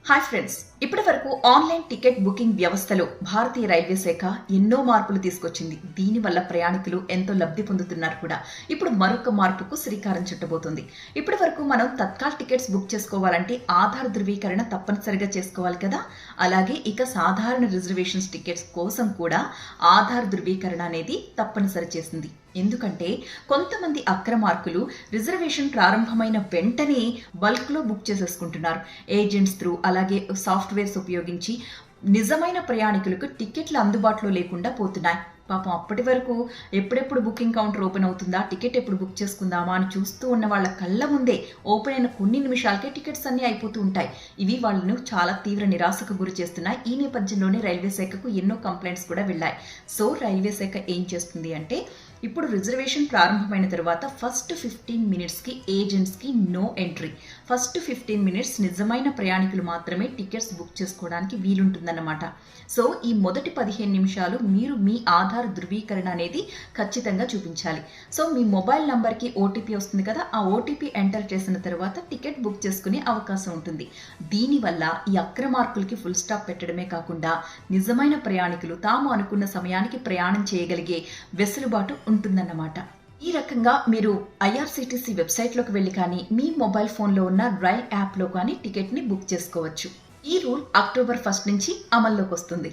Hi friends, ఇప్పటి వరకు online ticket booking వ్యవస్థలో భారతీయ రైల్వే శాఖ ఎన్నో మార్పులు తీసుకొచ్చింది. దీనివల్ల ప్రయాణికులు ఎంతో లబ్ధి పొందుతున్నారు కూడా. ఇప్పుడు మరొక మార్పుకు శ్రీకారం చుట్టబోతుంది. ఇప్పటి వరకు మనం తత్కాల్ టికెట్స్ బుక్ చేసుకోవాలంటే ఆధార్ ధృవీకరణ తప్పనిసరిగా చేసుకోవాలి కదా. అలాగే ఇక సాధారణ రిజర్వేషన్స్ టికెట్స్ కోసం కూడా ఆధార్ ధృవీకరణ అనేది తప్పనిసరి చేసింది. ఎందుకంటే కొంతమంది అక్రమార్కులు రిజర్వేషన్ ప్రారంభమైన వెంటనే బల్క్లో బుక్ చేసేసుకుంటున్నారు. ఏజెంట్స్ త్రూ అలాగే సాఫ్ట్వేర్స్ ఉపయోగించి నిజమైన ప్రయాణికులకు టికెట్లు అందుబాటులో లేకుండా పోతున్నాయి. పాపం అప్పటి వరకు ఎప్పుడెప్పుడు బుకింగ్ కౌంటర్ ఓపెన్ అవుతుందా, టికెట్ ఎప్పుడు బుక్ చేసుకుందామా అని చూస్తూ ఉన్న వాళ్ళ కళ్ళ ముందే ఓపెన్ అయిన కొన్ని నిమిషాలకే టికెట్స్ అన్నీ అయిపోతూ ఉంటాయి. ఇవి వాళ్ళను చాలా తీవ్ర నిరాశకు గురి చేస్తున్నాయి. ఈ నేపథ్యంలోనే రైల్వే శాఖకు ఎన్నో కంప్లైంట్స్ కూడా వెళ్ళాయి. సో రైల్వే శాఖ ఏం చేస్తుంది అంటే, ఇప్పుడు రిజర్వేషన్ ప్రారంభమైన తర్వాత ఫస్ట్ 15 మినిట్స్కి ఏజెంట్స్కి నో ఎంట్రీ. ఫస్ట్ 15 మినిట్స్ నిజమైన ప్రయాణికులు మాత్రమే టికెట్స్ బుక్ చేసుకోవడానికి వీలుంటుందన్నమాట. సో ఈ మొదటి 15 నిమిషాలు మీరు మీ ఆధార్ ధృవీకరణ అనేది ఖచ్చితంగా చూపించాలి. సో మీ మొబైల్ నంబర్కి ఓటీపీ వస్తుంది కదా, ఆ ఓటీపీ ఎంటర్ చేసిన తర్వాత టికెట్ బుక్ చేసుకునే అవకాశం ఉంటుంది. దీనివల్ల ఈ అక్రమార్కులకి ఫుల్ స్టాప్ పెట్టడమే కాకుండా నిజమైన ప్రయాణికులు తాము అనుకున్న సమయానికి ప్రయాణం చేయగలిగే వెసులుబాటు ఉంటుందన్నమాట. ఈ రకంగా మీరు ఐఆర్సీటీసీ వెబ్సైట్లోకి వెళ్ళి కానీ మీ మొబైల్ ఫోన్లో ఉన్న రైల్ యాప్లో కానీ టికెట్ని బుక్ చేసుకోవచ్చు. ఈ రూల్ అక్టోబర్ 1 నుంచి అమల్లోకి వస్తుంది.